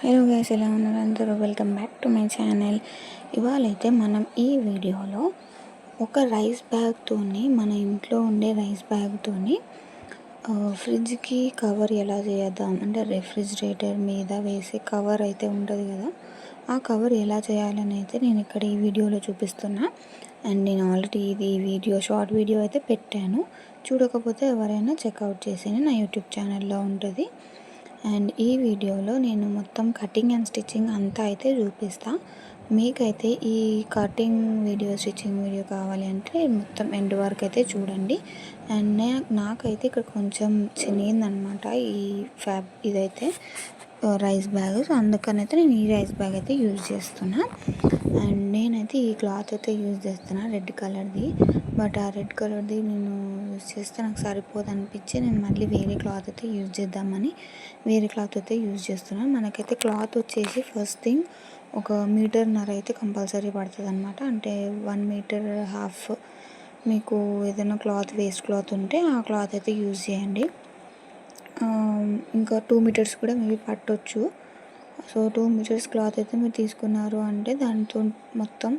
Hello guys, ఎలా ఉన్నారు అందరూ? Welcome back to my channel. ఇవాళైతే మనం ఈ వీడియోలో ఒక రైస్ బ్యాగ్తోని, మన ఇంట్లో ఉండే రైస్ బ్యాగ్తోని ఫ్రిడ్జ్కి కవర్ ఎలా చేద్దాం అంటే రెఫ్రిజిరేటర్ మీద వేసే కవర్ అయితే ఉంటుంది కదా, ఆ కవర్ ఎలా చేయాలని అయితే నేను ఇక్కడ ఈ వీడియోలో చూపిస్తున్నా. అండ్ నేను ఆల్రెడీ ఇది షార్ట్ వీడియో అయితే పెట్టాను. చూడకపోతే ఎవరైనా చెక్అవుట్ చేసి నా యూట్యూబ్ ఛానల్లో ఉంటుంది. అండ్ ఈ వీడియోలో నేను మొత్తం కటింగ్ అండ్ స్టిచ్చింగ్ అంతా అయితే చూపిస్తా. మీకైతే ఈ కటింగ్ వీడియో, స్టిచ్చింగ్ వీడియో కావాలి అంటే మొత్తం ఎండ్ వరకు అయితే చూడండి. అండ్ నాకైతే ఇక్కడ కొంచెం చినిగిందనమాట ఈ ఇదైతే రైస్ బ్యాగ్. సో అందుకనైతే నేను ఈ రైస్ బ్యాగ్ అయితే యూజ్ చేస్తున్నా. అండ్ నేనైతే ఈ క్లాత్ అయితే యూజ్ చేస్తున్నా, రెడ్ కలర్ది. బట్ ఆ రెడ్ కలర్ది నేను యూజ్ చేస్తే నాకు సరిపోదు అనిపించి నేను మళ్ళీ వేరే క్లాత్ అయితే యూజ్ చేద్దామని వేరే క్లాత్ అయితే యూజ్ చేస్తున్నాను. మనకైతే క్లాత్ వచ్చేసి ఫస్ట్ థింగ్ ఒక 1.5 మీటర్ అయితే కంపల్సరీ పడుతుంది అనమాట. అంటే 1.5 మీటర్ మీకు ఏదైనా క్లాత్ వేస్ట్ క్లాత్ ఉంటే ఆ క్లాత్ అయితే యూజ్ చేయండి. ఇంకా 2 మీటర్స్ కూడా మేబీ పట్టవచ్చు. సో 2 మీటర్స్ క్లాత్ అయితే మీరు తీసుకున్నారు అంటే దాంతో మొత్తం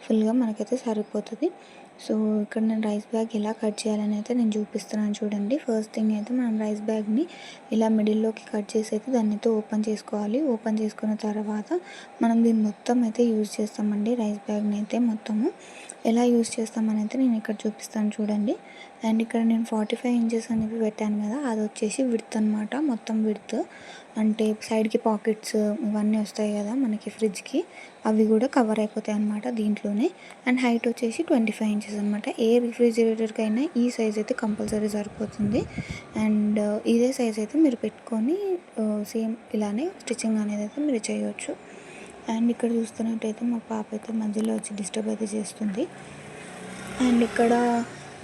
ఫుల్గా మనకైతే సరిపోతుంది. సో ఇక్కడ నేను రైస్ బ్యాగ్ ఎలా కట్ చేయాలని అయితే నేను చూపిస్తున్నాను చూడండి. ఫస్ట్ థింగ్ అయితే మనం రైస్ బ్యాగ్ని ఇలా మిడిల్లోకి కట్ చేసి అయితే దాన్ని అయితే ఓపెన్ చేసుకోవాలి. ఓపెన్ చేసుకున్న తర్వాత మనం దీన్ని మొత్తం అయితే యూజ్ చేస్తామండి. రైస్ బ్యాగ్ని అయితే మొత్తము ఎలా యూజ్ చేస్తామని అయితే నేను ఇక్కడ చూపిస్తాను చూడండి. అండ్ ఇక్కడ నేను 45 ఇంచెస్ అనేది పెట్టాను కదా, అది వచ్చేసి విడ్త్ అనమాట. మొత్తం విడ్త్ అంటే సైడ్కి పాకెట్స్ ఇవన్నీ వస్తాయి కదా మనకి ఫ్రిడ్జ్కి, అవి కూడా కవర్ అయిపోతాయి అన్నమాట దీంట్లోనే. అండ్ హైట్ వచ్చేసి 25 ఇంచెస్ అనమాట. ఏ రిఫ్రిజిరేటర్కి అయినా ఈ సైజ్ అయితే కంపల్సరీ సరిపోతుంది. అండ్ ఇదే సైజ్ అయితే మీరు పెట్టుకొని సేమ్ ఇలానే స్టిచ్చింగ్ అనేది అయితే మీరు చేయవచ్చు. అండ్ ఇక్కడ చూస్తున్నట్టయితే మా పాప అయితే మధ్యలో వచ్చి డిస్టర్బ్ అయితే చేస్తుంది. అండ్ ఇక్కడ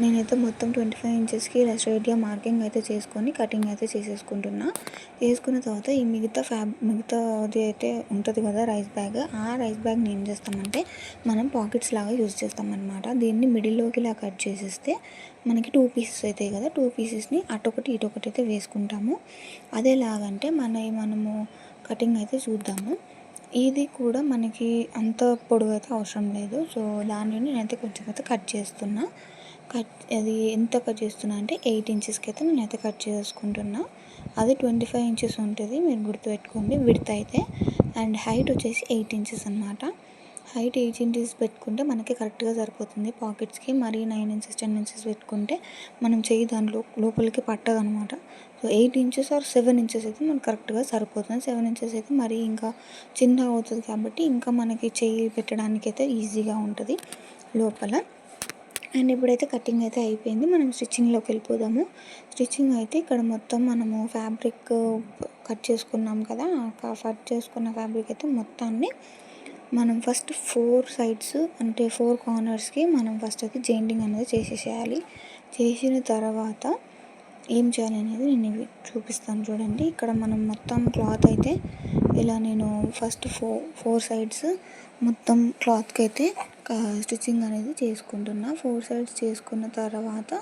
నేనైతే మొత్తం 25 ఇంచెస్కి ఇలా స్ట్రైట్గా మార్కింగ్ అయితే చేసుకొని కటింగ్ అయితే చేసేసుకుంటున్నా. చేసుకున్న తర్వాత ఈ మిగతాది అయితే ఉంటుంది కదా రైస్ బ్యాగ్, ఆ రైస్ బ్యాగ్ని ఏం చేస్తామంటే మనం పాకెట్స్ లాగా యూజ్ చేస్తామన్నమాట. దీన్ని మిడిల్లోకి ఇలా కట్ చేసేస్తే మనకి 2 పీసెస్ అవుతాయి కదా, 2 పీసెస్ని అటొకటి ఇటొకటి అయితే వేసుకుంటాము. అదేలాగంటే మనము కటింగ్ అయితే చూద్దాము. ఇది కూడా మనకి అంత పొడవు అయితే అవసరం లేదు. సో దానిని నేనైతే కొంచెం అయితే కట్ చేస్తున్నా. అది ఎంత కట్ చేస్తున్నా అంటే 8 ఇంచెస్కి అయితే నేనైతే కట్ చేసుకుంటున్నా. అది 25 ఇంచెస్ ఉంటుంది, మీరు గుర్తుపెట్టుకోండి విడ్త్ అయితే. అండ్ హైట్ వచ్చేసి 8 ఇంచెస్ అనమాట. హైట్ 8 ఇంచెస్ పెట్టుకుంటే మనకి కరెక్ట్గా సరిపోతుంది పాకెట్స్కి. మరీ 9 ఇంచెస్ 10 ఇంచెస్ పెట్టుకుంటే మనం చెయ్యి దాంట్లో లోపలికి పట్టదు అనమాట. సో 8 ఇంచెస్ ఆర్ 7 ఇంచెస్ అయితే మనకు కరెక్ట్గా సరిపోతుంది. 7 ఇంచెస్ అయితే మరీ ఇంకా చిన్నగా అవుతుంది కాబట్టి ఇంకా మనకి చెయ్యి పెట్టడానికి అయితే ఈజీగా ఉంటుంది లోపల. అండ్ ఇప్పుడైతే కటింగ్ అయితే అయిపోయింది, మనం స్టిచ్చింగ్లోకి వెళ్ళిపోదాము. స్టిచ్చింగ్ అయితే ఇక్కడ మొత్తం మనము ఫ్యాబ్రిక్ కట్ చేసుకున్నాం కదా, కట్ చేసుకున్న ఫ్యాబ్రిక్ అయితే మొత్తాన్ని మనం ఫస్ట్ 4 సైడ్స్ అంటే 4 కార్నర్స్కి మనం ఫస్ట్ అయితే జెయింటింగ్ అనేది చేసేసేయాలి. చేసిన తర్వాత ఏం చేయాలి అనేది నేను చూపిస్తాను చూడండి. ఇక్కడ మనం మొత్తం క్లాత్ అయితే ఇలా నేను ఫస్ట్ 4 సైడ్స్ మొత్తం క్లాత్కి అయితే స్టిచ్చింగ్ అనేది చేసుకుంటున్నా. 4 సైడ్స్ చేసుకున్న తర్వాత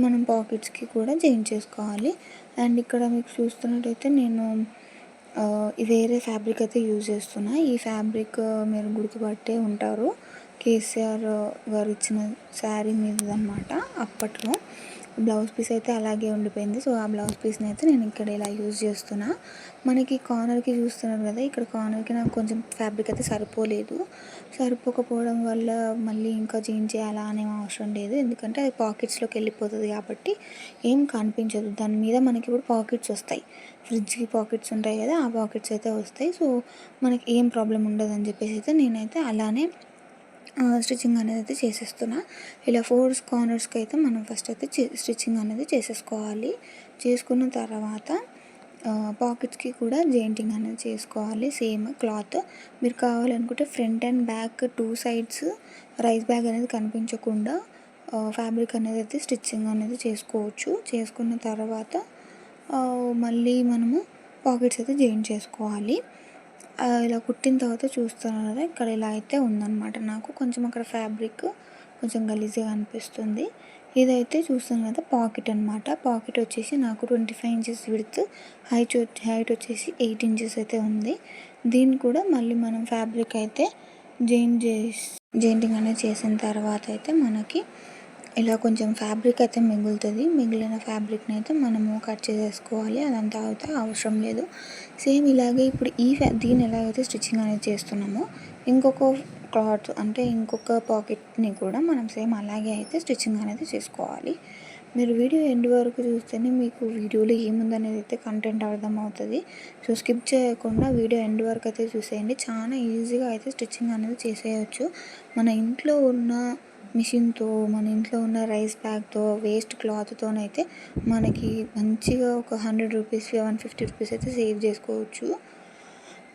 మనం పాకెట్స్కి కూడా జాయిన్ చేసుకోవాలి. అండ్ ఇక్కడ మీకు చూస్తున్నట్టయితే నేను వేరే ఫ్యాబ్రిక్ అయితే యూజ్ చేస్తున్నా. ఈ ఫ్యాబ్రిక్ మీరు గుర్తుపట్టే ఉంటారు, కేసీఆర్ గారు ఇచ్చిన శారీ మీదనమాట. అప్పట్లో బ్లౌజ్ పీస్ అయితే అలాగే ఉండిపోయింది. సో ఆ బ్లౌజ్ పీస్ని అయితే నేను ఇక్కడ ఇలా యూజ్ చేస్తున్నా. మనకి కార్నర్కి చూస్తున్నారు కదా, ఇక్కడ కార్నర్కి నాకు కొంచెం ఫ్యాబ్రిక్ అయితే సరిపోకపోవడం వల్ల మళ్ళీ ఇంకా చేంజ్ చేయాలా అనే అవసరం లేదు, ఎందుకంటే అది పాకెట్స్లోకి వెళ్ళిపోతుంది కాబట్టి ఏం కనిపించదు. దాని మీద మనకి ఇప్పుడు పాకెట్స్ వస్తాయి, ఫ్రిడ్జ్కి పాకెట్స్ ఉంటాయి కదా, ఆ పాకెట్స్ అయితే వస్తాయి. సో మనకి ఏం ప్రాబ్లం ఉండదు అని చెప్పేసి అయితే నేనైతే అలానే స్టిచ్చింగ్ అనేది అయితే చేసేస్తున్నా. ఇలా 4 కార్నర్స్కి అయితే మనం ఫస్ట్ అయితే స్టిచ్చింగ్ అనేది చేసేసుకోవాలి. చేసుకున్న తర్వాత పాకెట్స్కి కూడా జాయింటింగ్ అనేది చేసుకోవాలి. సేమ్ క్లాత్ మీరు కావాలనుకుంటే front and back 2 sides rice bag అనేది కనిపించకుండా ఫ్యాబ్రిక్ అనేది అయితే స్టిచ్చింగ్ అనేది చేసుకోవచ్చు. చేసుకున్న తర్వాత మళ్ళీ మనము పాకెట్స్ అయితే జాయిన్ చేసుకోవాలి. ఇలా కుట్టిన తర్వాత చూస్తున్నాను కదా, ఇక్కడ ఇలా అయితే ఉందన్నమాట. నాకు కొంచెం అక్కడ ఫ్యాబ్రిక్ కొంచెం గలీజ్గా అనిపిస్తుంది. ఇదైతే చూస్తాను కదా పాకెట్ అనమాట. పాకెట్ వచ్చేసి నాకు 25 ఇంచెస్ విడ్త్, హైట్ వచ్చేసి 8 ఇంచెస్ అయితే ఉంది. దీన్ని కూడా మళ్ళీ మనం ఫ్యాబ్రిక్ అయితే జెయింటింగ్ అనేది చేసిన తర్వాత అయితే మనకి ఇలా కొంచెం ఫ్యాబ్రిక్ అయితే మిగులుతుంది. మిగిలిన ఫ్యాబ్రిక్ని అయితే మనము కట్ చేసేసుకోవాలి. అదంతా అయితే అవసరం లేదు. సేమ్ ఇలాగే ఇప్పుడు దీన్ని ఎలాగైతే స్టిచ్చింగ్ అనేది చేస్తున్నామో ఇంకొక క్లాత్ అంటే ఇంకొక పాకెట్ని కూడా మనం సేమ్ అలాగే అయితే స్టిచ్చింగ్ అనేది చేసుకోవాలి. మీరు వీడియో ఎండ్ వరకు చూస్తేనే మీకు వీడియోలో ఏముందనేది అయితే కంటెంట్ అర్థమవుతుంది. సో స్కిప్ చేయకుండా వీడియో ఎండ్ వరకు అయితే చూసేయండి. చాలా ఈజీగా అయితే స్టిచ్చింగ్ అనేది చేసేయచ్చు. మన ఇంట్లో ఉన్న మిషన్తో, మన ఇంట్లో ఉన్న రైస్ బ్యాగ్తో, వేస్ట్ క్లాత్తోనైతే మనకి మంచిగా ఒక 100 రూపీస్ 150 రూపీస్ అయితే సేవ్ చేసుకోవచ్చు.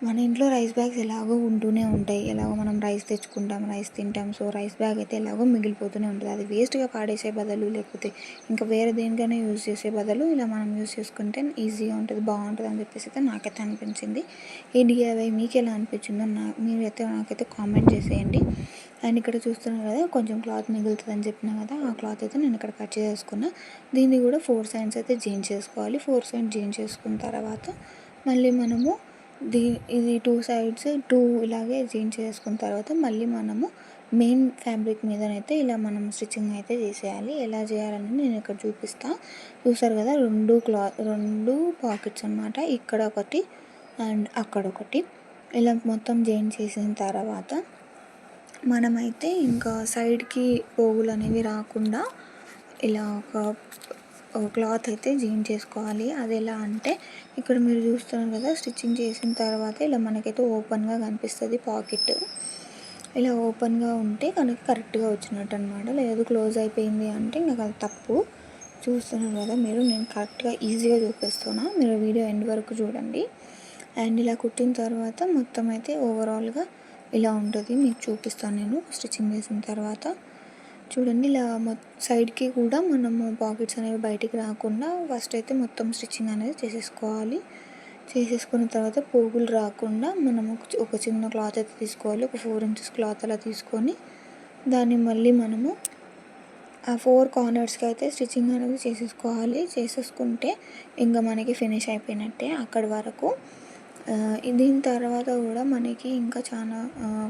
మన ఇంట్లో రైస్ బ్యాగ్స్ ఎలాగో ఉంటూనే ఉంటాయి. ఎలాగో మనం రైస్ తెచ్చుకుంటాం, రైస్ తింటాం. సో రైస్ బ్యాగ్ అయితే ఎలాగో మిగిలిపోతూనే ఉంటుంది. అది వేస్ట్గా పాడేసే బదులు లేకపోతే ఇంకా వేరే దేనికైనా యూజ్ చేసే బదులు ఇలా మనం యూజ్ చేసుకుంటే ఈజీగా ఉంటుంది, బాగుంటుంది అని చెప్పేసి అయితే నాకైతే అనిపించింది. ఈ DIY మీకు ఎలా అనిపించిందో మీరైతే నాకైతే కామెంట్ చేసేయండి. అండ్ ఇక్కడ చూస్తున్నారు కదా కొంచెం క్లాత్ మిగులుతుంది అని చెప్పినా కదా, ఆ క్లాత్ అయితే నేను ఇక్కడ కట్ చేసుకున్నా. దీన్ని కూడా 4 సైడ్స్ అయితే జాయిన్ చేసుకోవాలి. 4 సైడ్స్ జాయిన్ చేసుకున్న తర్వాత మళ్ళీ మనము ఇది 2 సైడ్స్ ఇలాగే జాయిన్ చేసుకున్న తర్వాత మళ్ళీ మనము మెయిన్ ఫ్యాబ్రిక్ మీదనైతే ఇలా మనం స్టిచ్చింగ్ అయితే చేసేయాలి. ఎలా చేయాలని నేను ఇక్కడ చూసారు కదా, 2 పాకెట్స్ అనమాట. ఇక్కడ ఒకటి అండ్ అక్కడ ఒకటి ఇలా మొత్తం జాయిన్ చేసిన తర్వాత మనమైతే ఇంకా సైడ్కి పోగులు అనేవి రాకుండా ఇలా ఒక క్లాత్ అయితే జాయిన్ చేసుకోవాలి. అది ఎలా అంటే ఇక్కడ మీరు చూస్తున్నారు కదా, స్టిచ్చింగ్ చేసిన తర్వాత ఇలా మనకైతే ఓపెన్గా కనిపిస్తుంది పాకెట్. ఇలా ఓపెన్గా ఉంటే కనుక కరెక్ట్గా వచ్చినట్టు అనమాట. లేదు క్లోజ్ అయిపోయింది అంటే ఇంకా అది తప్పు. చూస్తున్నారు కదా మీరు, నేను కరెక్ట్గా ఈజీగా చూపిస్తున్నా, మీరు వీడియో ఎండ్ వరకు చూడండి. అండ్ ఇలా కుట్టిన తర్వాత మొత్తం అయితే ఓవరాల్గా ఇలా ఉంటుంది. మీకు చూపిస్తాను నేను స్టిచ్చింగ్ చేసిన తర్వాత. చూడండి ఇలా సైడ్కి కూడా మనము పాకెట్స్ అనేవి బయటికి రాకుండా ఫస్ట్ అయితే మొత్తం స్టిచ్చింగ్ అనేది చేసేసుకోవాలి. చేసేసుకున్న తర్వాత పోగులు రాకుండా మనము ఒక చిన్న క్లాత్ అయితే తీసుకోవాలి. ఒక 4 ఇంచెస్ క్లాత్ అలా తీసుకొని దాన్ని మళ్ళీ మనము ఆ 4 కార్నర్స్కి అయితే స్టిచ్చింగ్ అనేది చేసేసుకోవాలి. చేసేసుకుంటే ఇంకా మనకి ఫినిష్ అయిపోయినట్టే అక్కడి వరకు. దీని తర్వాత కూడా మనకి ఇంకా చాలా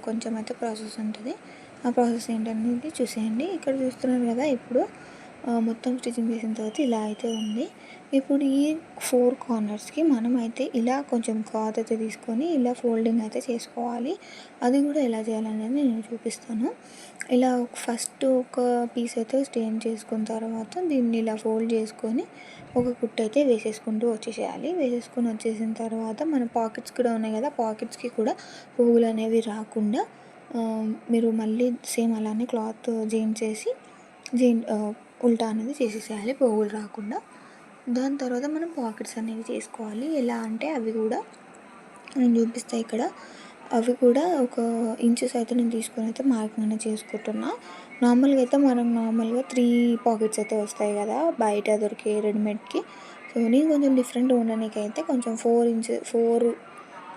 కొంచెం అయితే ప్రాసెస్ ఉంటుంది. ఆ ప్రాసెస్ ఏంటనేది చూసేయండి. ఇక్కడ చూస్తున్నారు కదా, ఇప్పుడు మొత్తం స్టిచ్చింగ్ చేసిన తర్వాత ఇలా అయితే ఉంది. ఇప్పుడు ఈ 4 కార్నర్స్కి మనం అయితే ఇలా కొంచెం క్లాత్ అయితే తీసుకొని ఇలా ఫోల్డింగ్ అయితే చేసుకోవాలి. అది కూడా ఎలా చేయాలనేది నేను చూపిస్తాను. ఇలా ఫస్ట్ ఒక పీస్ అయితే స్టేన్ చేసుకున్న తర్వాత దీన్ని ఇలా ఫోల్డ్ చేసుకొని ఒక కుట్టు అయితే వేసేసుకుంటూ వచ్చేసేయాలి. వచ్చేసిన తర్వాత మన పాకెట్స్ కూడా ఉన్నాయి కదా, పాకెట్స్కి కూడా పోగులు అనేవి రాకుండా మీరు మళ్ళీ సేమ్ అలానే క్లాత్ ఉల్టా అనేది చేసేసేయాలి పోగులు రాకుండా. దాని తర్వాత మనం పాకెట్స్ అనేవి చేసుకోవాలి. ఎలా అంటే అవి కూడా నేను చూపిస్తాను ఇక్కడ. అవి కూడా ఒక ఇంచెస్ అయితే నేను తీసుకొని అయితే మార్కింగ్ అనేది చేసుకుంటున్నా. నార్మల్గా అయితే మనం 3 పాకెట్స్ అయితే వస్తాయి కదా బయట దొరికే రెడీమేడ్కి. సో నేను కొంచెం డిఫరెంట్ ఉండడానికైతే కొంచెం 4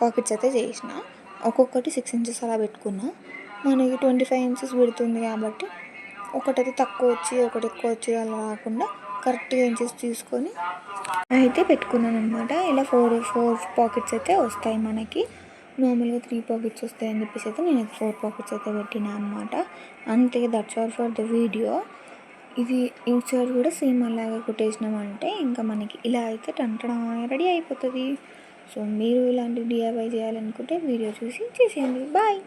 పాకెట్స్ అయితే చేసిన. ఒక్కొక్కటి 6 ఇంచెస్ అలా పెట్టుకున్నా. మనకి 25 ఇంచెస్ పెడుతుంది కాబట్టి ఒకటైతే తక్కువ వచ్చి ఒకటి ఎక్కువ వచ్చి అలా రాకుండా కరెక్ట్గా ఇంచెస్ తీసుకొని అయితే పెట్టుకున్నాను అనమాట. ఇలా 4 పాకెట్స్ అయితే వస్తాయి మనకి. నార్మల్గా 3 పాకెట్స్ వస్తాయని చెప్పేసి అయితే నేను 4 పాకెట్స్ అయితే పెట్టినా అనమాట. అంతే, that's all for the video. ఇది ఇన్సైడ్ కూడా సేమ్ అలాగే కుట్టేసినామంటే ఇంకా మనకి ఇలా అయితే రెడీ అయిపోతుంది. సో మీరు ఇలాంటి DIY చేయాలనుకుంటే వీడియో చూసి చేసేయండి. బాయ్.